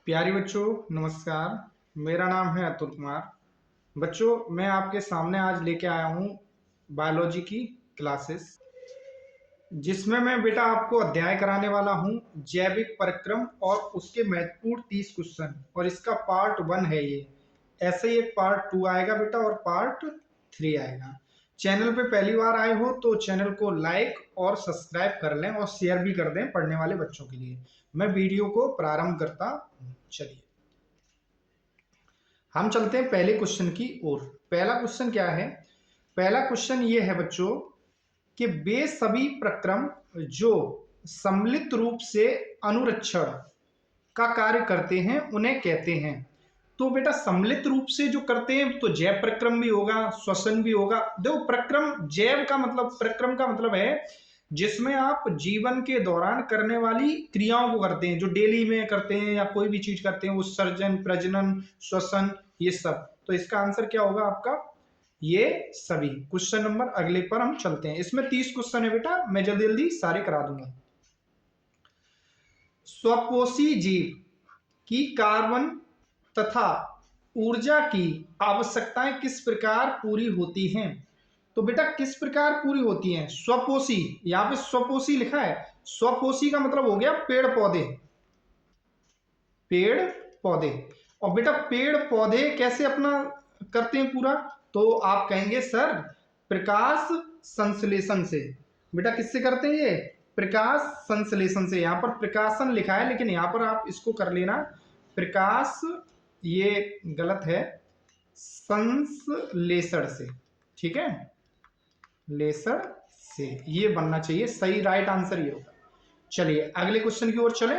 प्यारे बच्चों, नमस्कार। मेरा नाम है अतुल कुमार। बच्चों, मैं आपके सामने आज लेके आया हूँ बायोलॉजी की क्लासेस, जिसमें मैं बेटा आपको अध्याय कराने वाला हूँ जैविक परिक्रम और उसके महत्वपूर्ण 30 क्वेश्चन। और इसका पार्ट 1 है ये। ऐसे ही एक पार्ट 2 आएगा बेटा और पार्ट 3 आएगा। चैनल पे पहली बार आए हो तो चैनल को लाइक और सब्सक्राइब कर लें और शेयर भी कर दें पढ़ने वाले बच्चों के लिए। मैं वीडियो को प्रारंभ करता हूँ। चलिए हम चलते हैं पहले क्वेश्चन की ओर। पहला क्वेश्चन क्या है? पहला क्वेश्चन ये है बच्चों कि वे सभी प्रक्रम जो सम्मिलित रूप से अनुरक्षण का कार्य करते हैं उन्हें कहते हैं। तो बेटा सम्मिलित रूप से जो करते हैं तो जैव प्रक्रम भी होगा, श्वसन भी होगा। देखो प्रक्रम, जैव का मतलब, प्रक्रम का मतलब है जिसमें आप जीवन के दौरान करने वाली क्रियाओं को करते हैं, जो डेली में करते हैं या कोई भी चीज करते हैं, उत्सर्जन, प्रजनन, श्वसन, ये सब। तो इसका आंसर क्या होगा आपका? ये सभी। क्वेश्चन नंबर अगले पर हम चलते हैं। इसमें 30 क्वेश्चन है बेटा, मैं जल्दी जल्दी सारे करा दूंगा। स्वपोषी जीव की कार्बन तथा ऊर्जा की आवश्यकताएं किस प्रकार पूरी होती हैं? तो बेटा किस प्रकार पूरी होती हैं? स्वपोषी, यहां पे स्वपोषी लिखा है। स्वपोषी का मतलब हो गया पेड़ पौधे। पेड़ पौधे। और बेटा पेड़ पौधे कैसे अपना करते हैं पूरा? तो आप कहेंगे सर प्रकाश संश्लेषण से। बेटा किससे करते हैं ये? प्रकाश संश्लेषण से। यहां पर प्रकाशन लिखा है लेकिन यहां पर आप इसको कर लेना प्रकाश, ये गलत है, संश्लेषण से। ठीक है, लेसर से ये बनना चाहिए, सही राइट आंसर ये होगा। चलिए अगले क्वेश्चन की ओर चले,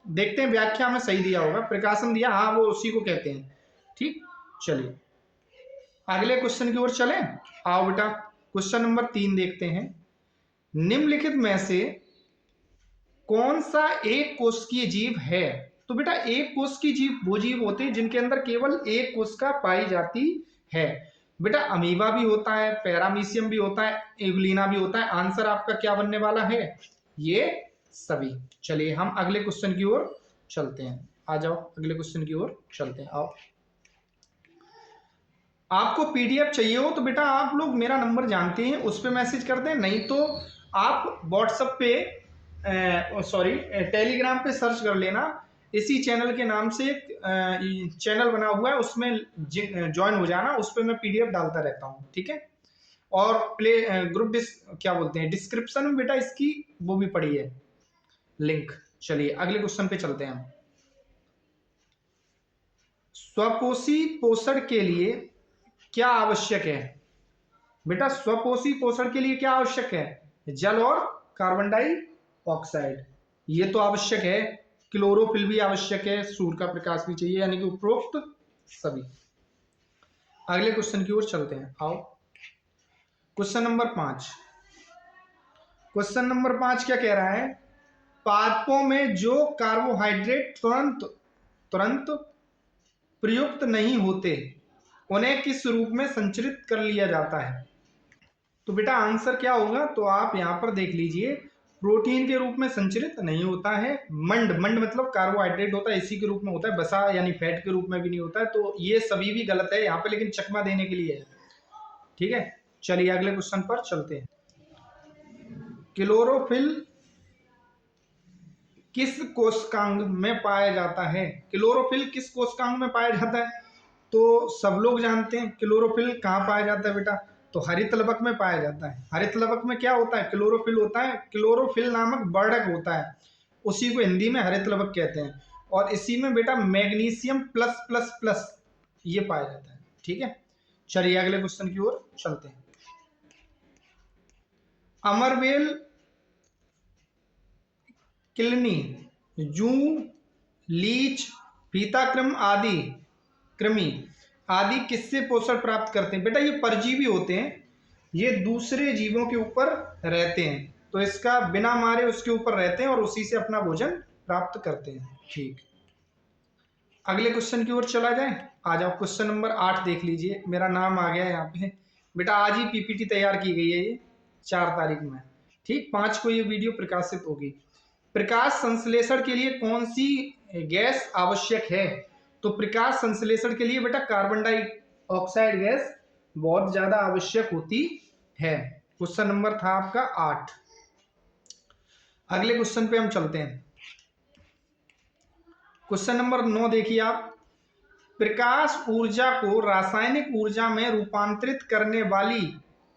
देखते हैं व्याख्या में सही दिया होगा। प्रकाशन दिया, हाँ वो उसी को कहते हैं। ठीक, चलिए अगले क्वेश्चन की ओर चले। आओ बेटा क्वेश्चन नंबर 3 देखते हैं। निम्नलिखित में से कौन सा एक कोशिकीय जीव है? तो बेटा एक कोशिकीय जीव वो जीव होते हैं जिनके अंदर केवल एक कोशिका पाई जाती है। बेटा अमीबा भी होता है, पैरामीशियम भी होता है, एगुलिना भी होता है। आंसर आपका क्या बनने वाला है? ये सभी। चलिए हम अगले क्वेश्चन की ओर चलते हैं। आ जाओ अगले क्वेश्चन की ओर चलते हैं। आओ, आपको पीडीएफ चाहिए हो तो बेटा आप लोग मेरा नंबर जानते हैं, उस पर मैसेज कर दें। नहीं तो आप व्हाट्सएप पे, सॉरी टेलीग्राम पे सर्च कर लेना। इसी चैनल के नाम से एक चैनल बना हुआ है, उसमें ज्वाइन हो जाना। उस पर मैं पीडीएफ डालता रहता हूँ। ठीक है, और प्ले ग्रुप क्या बोलते हैं, डिस्क्रिप्शन में बेटा इसकी वो भी पड़ी है लिंक। चलिए अगले क्वेश्चन पे चलते हैं हम। स्वपोषी पोषण के लिए क्या आवश्यक है? बेटा स्वपोषी पोषण के लिए क्या आवश्यक है? जल और कार्बन डाइऑक्साइड, ये तो आवश्यक है। क्लोरोफिल भी आवश्यक है, सूर्य का प्रकाश भी चाहिए, यानी कि उपरोक्त सभी। अगले क्वेश्चन की ओर चलते हैं। आओ क्वेश्चन नंबर 5। क्वेश्चन नंबर 5 क्या कह रहा है? पादपों में जो कार्बोहाइड्रेट तुरंत तुरंत प्रयुक्त नहीं होते उन्हें किस रूप में संचरित कर लिया जाता है? तो बेटा आंसर क्या होगा? तो आप यहां पर देख लीजिए, प्रोटीन के रूप में संचरित नहीं होता है। मंड, मंड मतलब कार्बोहाइड्रेट होता है, इसी के रूप में होता है। बसा यानी फैट के रूप में भी नहीं होता है। तो ये सभी भी गलत है यहाँ पे, लेकिन चकमा देने के लिए है। ठीक है, चलिए अगले क्वेश्चन पर चलते हैं। क्लोरोफिल किस कोशिकांग में पाया जाता है? क्लोरोफिल किस कोशिकांग में पाया जाता है? तो सब लोग जानते हैं क्लोरोफिल कहाँ पाया जाता है बेटा। तो हरित लवक में पाया जाता है। हरित लवक में क्या होता है? क्लोरोफिल होता है। क्लोरोफिल नामक वर्णक होता है, उसी को हिंदी में हरित लवक कहते हैं। और इसी में बेटा मैग्नीशियम प्लस प्लस प्लस ये पाया जाता है। ठीक है, चलिए अगले क्वेश्चन की ओर चलते हैं। अमरवेल, किलनी, जू, लीच, फीताक्रम आदि कृमि आदि किससे पोषण प्राप्त करते हैं? बेटा ये परजीवी होते हैं, ये दूसरे जीवों के ऊपर रहते हैं। तो इसका बिना मारे उसके ऊपर रहते हैं और उसी से अपना भोजन प्राप्त करते हैं। ठीक, अगले क्वेश्चन की ओर चला जाए। आ जाओ क्वेश्चन नंबर 8 देख लीजिए। मेरा नाम आ गया है यहाँ पे। बेटा आज ही पीपीटी तैयार की गई है ये 4 तारीख में। ठीक, 5 को ये वीडियो प्रकाशित होगी। प्रकाश संश्लेषण के लिए कौन सी गैस आवश्यक है? तो प्रकाश संश्लेषण के लिए बेटा कार्बन डाइऑक्साइड गैस बहुत ज्यादा आवश्यक होती है। क्वेश्चन नंबर था आपका 8। अगले क्वेश्चन पे हम चलते हैं। क्वेश्चन नंबर 9 देखिए आप। प्रकाश ऊर्जा को रासायनिक ऊर्जा में रूपांतरित करने वाली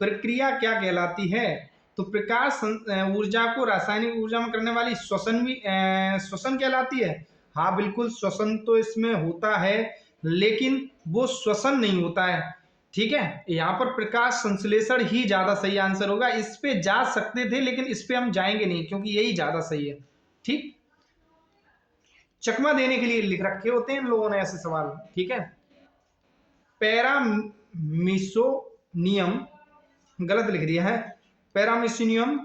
प्रक्रिया क्या कहलाती है? तो प्रकाश ऊर्जा को रासायनिक ऊर्जा में करने वाली श्वसन कहलाती है। हाँ बिल्कुल, श्वसन तो इसमें होता है, लेकिन वो श्वसन नहीं होता है। ठीक है, यहाँ पर प्रकाश संश्लेषण ही ज्यादा सही आंसर होगा। इस पे जा सकते थे लेकिन इस पे हम जाएंगे नहीं, क्योंकि यही ज्यादा सही है। ठीक, चकमा देने के लिए लिख रखे होते हैं इन लोगों ने ऐसे सवाल। ठीक है, पैरामीसोनियम गलत लिख दिया है। पैरामीसोनियम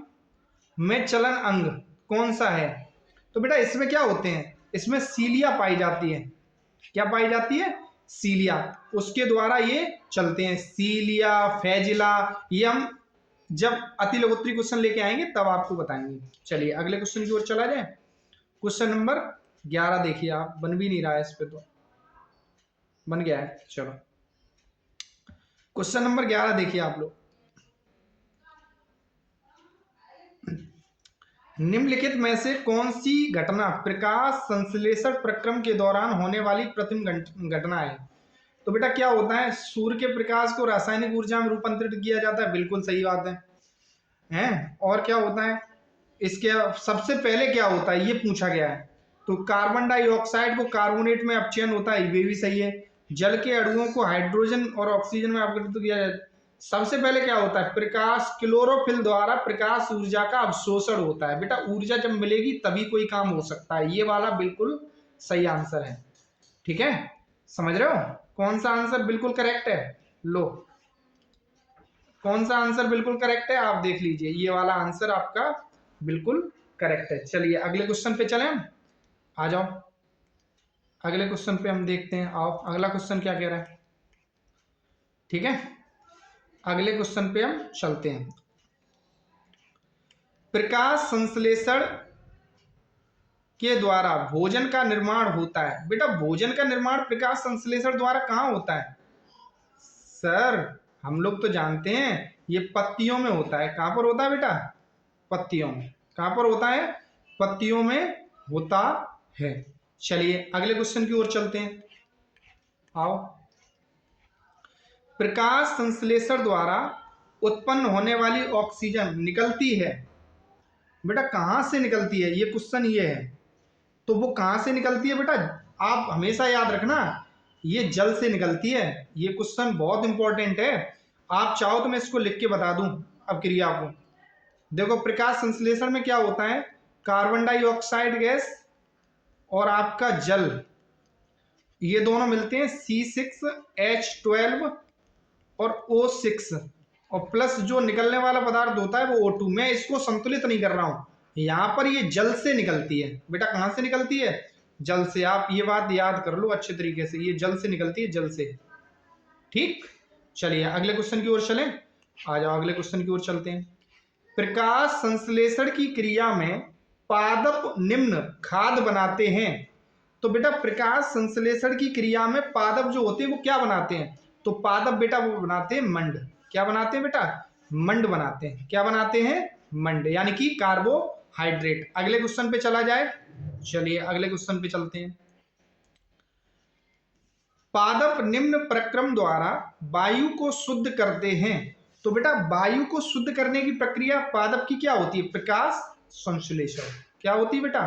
में चलन अंग कौन सा है? तो बेटा इसमें क्या होते हैं, इसमें सीलिया पाई जाती है। क्या पाई जाती है? सीलिया। उसके द्वारा ये चलते हैं, सीलिया, फैजिला। ये हम जब अतिलघुत्री क्वेश्चन लेके आएंगे तब आपको बताएंगे। चलिए अगले क्वेश्चन की ओर चला जाए। क्वेश्चन नंबर 11 देखिए आप, बन भी नहीं रहा है इस पे, तो बन गया है। चलो क्वेश्चन नंबर 11 देखिए आप लोग। निम्नलिखित में से कौन सी घटना प्रकाश संश्लेषण प्रक्रम के दौरान होने वाली प्रथम घटना है? तो बेटा क्या होता है, सूर्य के प्रकाश को रासायनिक ऊर्जा में रूपांतरित किया जाता है। बिल्कुल सही बात है, हैं? और क्या होता है इसके सबसे पहले क्या होता है ये पूछा गया है। तो कार्बन डाइऑक्साइड को कार्बोनेट में अपचयन होता है, ये भी सही है। जल के अणुओं को हाइड्रोजन और ऑक्सीजन में अपघटित किया जाता है। सबसे पहले क्या होता है, प्रकाश क्लोरोफिल द्वारा प्रकाश ऊर्जा का अवशोषण होता है। बेटा ऊर्जा जब मिलेगी तभी कोई काम हो सकता है, ये वाला बिल्कुल सही आंसर है। ठीक है, समझ रहे हो कौन सा आंसर बिल्कुल करेक्ट है? लो, कौन सा आंसर बिल्कुल करेक्ट है आप देख लीजिए, ये वाला आंसर आपका बिल्कुल करेक्ट है। चलिए अगले क्वेश्चन पे चलें, आ जाओ अगले क्वेश्चन पे हम देखते हैं। आओ अगला क्वेश्चन क्या कह रहा है। ठीक है, अगले क्वेश्चन पे हम चलते हैं। प्रकाश संश्लेषण के द्वारा भोजन का निर्माण होता है। बेटा भोजन का निर्माण प्रकाश संश्लेषण द्वारा कहाँ होता है? सर हम लोग तो जानते हैं ये पत्तियों में होता है। कहाँ पर होता है बेटा? पत्तियों में। कहाँ पर होता है? पत्तियों में होता है। चलिए अगले क्वेश्चन की ओर चलते हैं, आओ। प्रकाश संश्लेषण द्वारा उत्पन्न होने वाली ऑक्सीजन निकलती है। बेटा कहाँ से निकलती है, ये क्वेश्चन ये है। तो वो कहाँ से निकलती है बेटा, आप हमेशा याद रखना, ये जल से निकलती है। ये क्वेश्चन बहुत इंपॉर्टेंट है। आप चाहो तो मैं इसको लिख के बता दूं अब क्रिया को। देखो प्रकाश संश्लेषण में क्या होता है, कार्बन डाइऑक्साइड गैस और आपका जल, ये दोनों मिलते हैं C6H12 और O6, और प्लस जो निकलने वाला पदार्थ होता है वो O2। मैं इसको संतुलित नहीं कर रहा हूं, यहां पर ये जल से निकलती है। बेटा कहां से निकलती है? जल से। आप ये बात याद कर लो अच्छे तरीके से, ये जल से निकलती है, जल से। ठीक, चलिए अगले क्वेश्चन की ओर चलें, आ जाओ अगले क्वेश्चन की ओर चलते हैं। प्रकाश संश्लेषण की क्रिया में पादप निम्न खाद बनाते हैं। तो बेटा प्रकाश संश्लेषण की क्रिया में पादप जो होते हैं वो क्या बनाते हैं? तो पादप बेटा वो बनाते हैं मंड। क्या बनाते हैं बेटा? मंड बनाते हैं। क्या बनाते हैं? मंड, यानी कि कार्बोहाइड्रेट। अगले क्वेश्चन पे चला जाए, चलिए अगले क्वेश्चन पे चलते हैं। पादप निम्न प्रक्रम द्वारा वायु को शुद्ध करते हैं। तो बेटा वायु को शुद्ध करने की प्रक्रिया पादप की क्या होती है? प्रकाश संश्लेषण। क्या होती है बेटा?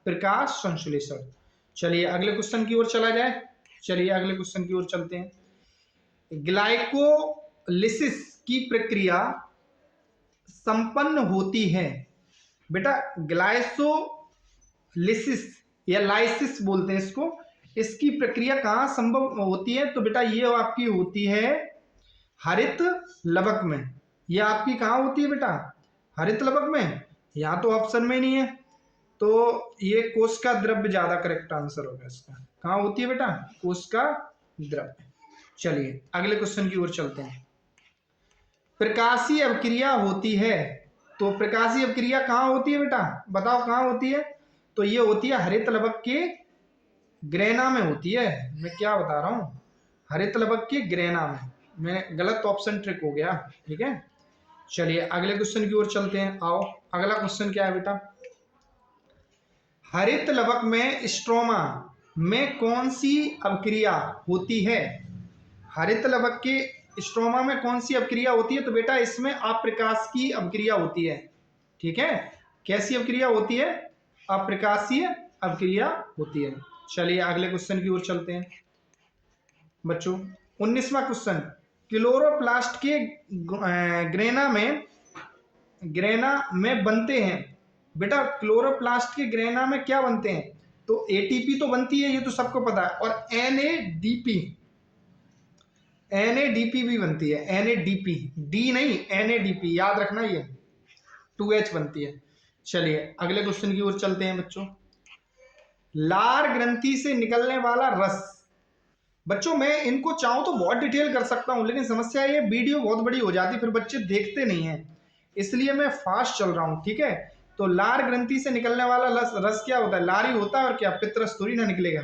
प्रकाश संश्लेषण। चलिए अगले क्वेश्चन की ओर चला जाए, चलिए अगले क्वेश्चन की ओर चलते हैं। ग्लाइकोलिसिस की प्रक्रिया संपन्न होती है। बेटा ग्लाइकोलिसिस या लाइसिस बोलते हैं इसको, इसकी प्रक्रिया कहाँ संभव होती है? तो बेटा ये आपकी होती है हरित लवक में। ये आपकी कहाँ होती है बेटा? हरित लवक में। यहाँ तो ऑप्शन में ही नहीं है, तो ये कोशिका द्रव्य ज्यादा करेक्ट आंसर होगा इसका। कहाँ होती है बेटा? कोशिका द्रव्य। चलिए अगले क्वेश्चन की ओर चलते हैं। प्रकाशीय अभिक्रिया होती है। तो प्रकाशीय अभिक्रिया कहाँ होती है बेटा? बताओ कहाँ होती है? तो ये होती है हरित लवक के ग्रेना में होती है। मैं क्या बता रहा हूँ, हरित लवक के ग्रेना में। मैं गलत ऑप्शन ट्रिक हो गया, ठीक है। चलिए अगले क्वेश्चन की ओर चलते हैं। आओ अगला क्वेश्चन क्या है बेटा, हरित लवक में स्ट्रोमा में कौन सी अभिक्रिया होती है? हरित लवक के स्ट्रोमा में कौन सी अभिक्रिया होती है? तो बेटा इसमें अप्रकाश की अभिक्रिया होती है, ठीक है। कैसी अभिक्रिया होती है? अप्रकाशीय अभिक्रिया होती है। चलिए अगले क्वेश्चन की ओर चलते हैं बच्चों। 19वां क्वेश्चन, क्लोरोप्लास्ट के ग्रेना में बनते हैं। बेटा क्लोरोप्लास्ट के ग्रेना में क्या बनते हैं? तो एटीपी तो बनती है, ये तो सबको पता है, और एनएडीपी भी बनती है। एनएडीपी, डी नहीं, एनएडीपी याद रखना, ये 2H बनती है। चलिए अगले क्वेश्चन की ओर चलते हैं बच्चों। लार ग्रंथि से निकलने वाला रस। बच्चों मैं इनको चाहूं तो बहुत डिटेल कर सकता हूं, लेकिन समस्या ये वीडियो बहुत बड़ी हो जाती, फिर बच्चे देखते नहीं हैं, इसलिए मैं फास्ट चल रहा हूं, ठीक है। तो लार ग्रंथि से निकलने वाला रस क्या होता है? लार ही होता है, और क्या पित्तरस थोड़ी ना निकलेगा,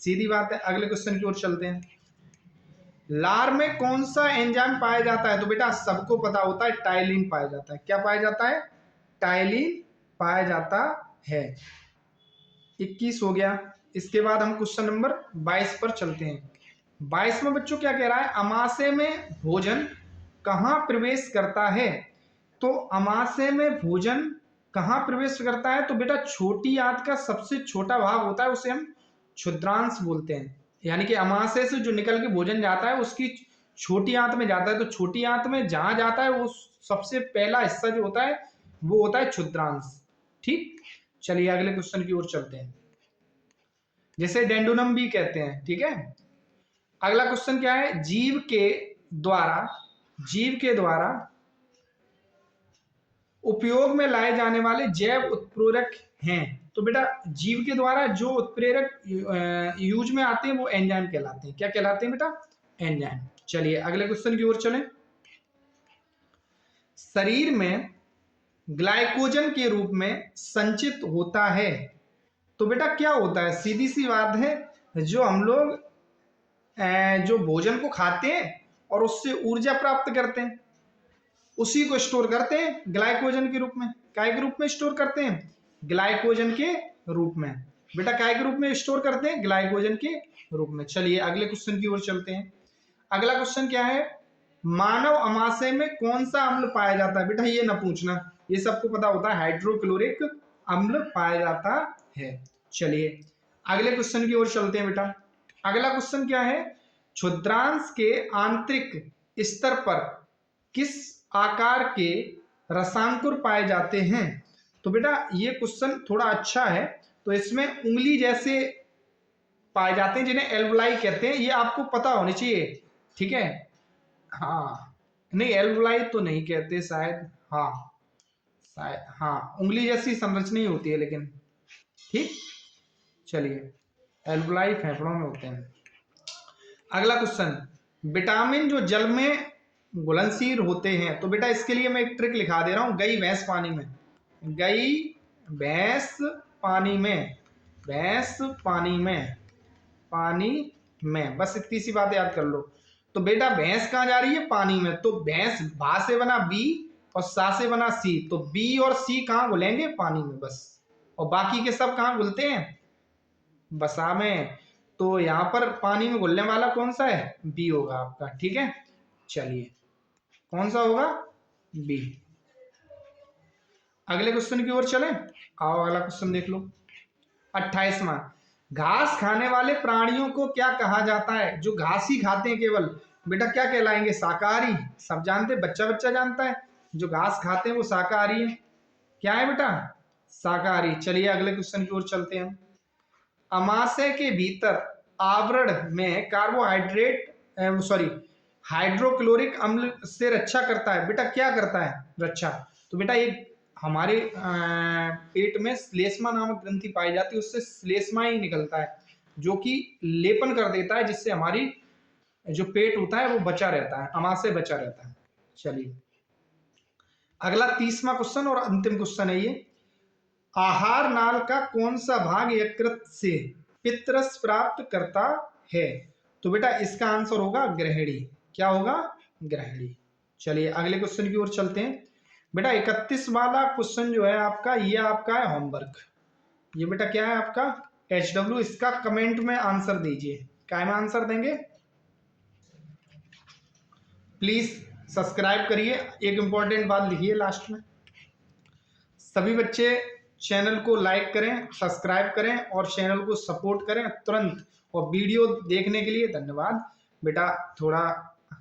सीधी बात है। अगले क्वेश्चन की ओर चलते हैं। लार में कौन सा एंजाइम पाया जाता है? तो बेटा सबको पता होता है, टाइलिन पाया जाता है। क्या पाया जाता है? टाइलिन पाया जाता है। 21 हो गया। इसके बाद हम क्वेश्चन नंबर 22 पर चलते हैं। 22 में बच्चों क्या कह रहा है, अमाशय में भोजन कहाँ प्रवेश करता है? तो अमाशय में भोजन कहाँ प्रवेश करता है? तो बेटा छोटी आंत का सबसे छोटा भाग होता है, उसे हम क्षुद्रांश बोलते हैं। यानी कि अमाशय से जो निकल के भोजन जाता है उसकी छोटी आंत में जाता है, तो छोटी आंत में जहां जाता है वो सबसे पहला हिस्सा जो होता है वो होता है क्षुद्रांश, ठीक। चलिए अगले क्वेश्चन की ओर चलते हैं, जैसे डेंडुनम भी कहते हैं, ठीक है। अगला क्वेश्चन क्या है, जीव के द्वारा उपयोग में लाए जाने वाले जैव उत्प्रेरक हैं। तो बेटा जीव के द्वारा जो उत्प्रेरक यूज में आते हैं वो एंजाइम कहलाते हैं। क्या कहलाते हैं बेटा? एंजाइम। चलिए अगले क्वेश्चन की ओर चलें। शरीर में ग्लाइकोजन के रूप में संचित होता है। तो बेटा क्या होता है? सीधी सी बात है, जो हम लोग जो भोजन को खाते हैं और उससे ऊर्जा प्राप्त करते हैं, उसी को स्टोर करते हैं ग्लाइकोजन के रूप में। काय के रूप में स्टोर करते हैं? ग्लाइकोजन के रूप में। बेटा काय के रूप में स्टोर करते हैं? ग्लाइकोजन के रूप में। चलिए अगले क्वेश्चन की ओर चलते हैं। अगला क्वेश्चन क्या है, मानव अमाशय में कौन सा अम्ल पाया जाता है? बेटा ये ना पूछना, ये सबको पता होता है, हाइड्रोक्लोरिक अम्ल पाया जाता है। चलिए अगले क्वेश्चन की ओर चलते हैं बेटा। अगला क्वेश्चन क्या है, क्षुद्रांश के आंतरिक स्तर पर किस आकार के रसांकुर पाए जाते हैं? तो बेटा ये क्वेश्चन थोड़ा अच्छा है, तो इसमें उंगली जैसे पाए जाते हैं जिन्हें एल्वुलाई कहते हैं, ये आपको पता होनी चाहिए, ठीक है। हाँ नहीं, एल्वुलाई तो नहीं कहते शायद, शायद हाँ उंगली जैसी संरचना ही होती है, लेकिन ठीक। चलिए एल्वुलाई फेफड़ों में होते हैं। अगला क्वेश्चन, विटामिन जो जल में घुलनशील होते हैं। तो बेटा इसके लिए मैं एक ट्रिक लिखा दे रहा हूं, गई भैंस पानी में, गई भैंस पानी में, भैंस पानी में, पानी में, बस इतनी सी बात याद कर लो। तो बेटा भैंस कहां जा रही है? पानी में। तो भैंस भा से बना बी और सा से बना सी, तो बी और सी कहां घुलेंगे? पानी में बस। और बाकी के सब कहां घुलते हैं? बसा में। तो यहां पर पानी में घुलने वाला कौन सा है? बी होगा आपका, ठीक है। चलिए कौन सा होगा? बी। अगले क्वेश्चन की ओर चलें। आओ अगला क्वेश्चन देख लो। 28वां, घास खाने वाले प्राणियों को क्या कहा जाता है? जो घास ही खाते हैं केवल, बेटा क्या कहलाएंगे? शाकाहारी। सब जानते, बच्चा बच्चा जानता है, जो घास खाते हैं वो शाकाहारी है। क्या है बेटा? शाकाहारी। चलिए अगले क्वेश्चन की ओर चलते हैं। अमाशय के भीतर आवरण में कार्बोहाइड्रेट हाइड्रोक्लोरिक अम्ल से रक्षा करता है। बेटा क्या करता है? रक्षा। तो बेटा ये हमारे पेट में श्लेष्मा नामक ग्रंथि पाई जाती है, उससे श्लेष्मा ही निकलता है, जो कि लेपन कर देता है, जिससे हमारी जो पेट होता है वो बचा रहता है, अमाशय बचा रहता है। चलिए अगला 30वां क्वेश्चन और अंतिम क्वेश्चन है ये, आहार नाल का कौन सा भाग यकृत से पित्तरस प्राप्त करता है? तो बेटा इसका आंसर होगा ग्रहणी। क्या होगा? ग्रहणी। चलिए अगले क्वेश्चन की ओर चलते हैं। बेटा 31 वाला क्वेश्चन जो है आपका, ये आपका है होमवर्क। ये बेटा क्या है आपका? HW। इसका कमेंट में आंसर दीजिए। क्या में आंसर देंगे? प्लीज सब्सक्राइब करिए। एक इंपॉर्टेंट बात लिखिए लास्ट में, सभी बच्चे चैनल को लाइक करें, सब्सक्राइब करें और चैनल को सपोर्ट करें तुरंत। और वीडियो देखने के लिए धन्यवाद। बेटा थोड़ा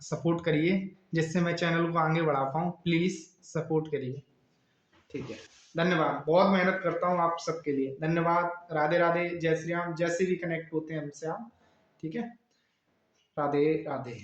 सपोर्ट करिए जिससे मैं चैनल को आगे बढ़ा पाऊँ। प्लीज सपोर्ट करिए, ठीक है? धन्यवाद। बहुत मेहनत करता हूँ आप सबके लिए। धन्यवाद। राधे राधे। जय श्री राम। जैसे भी कनेक्ट होते हैं हमसे आप, ठीक है? राधे राधे।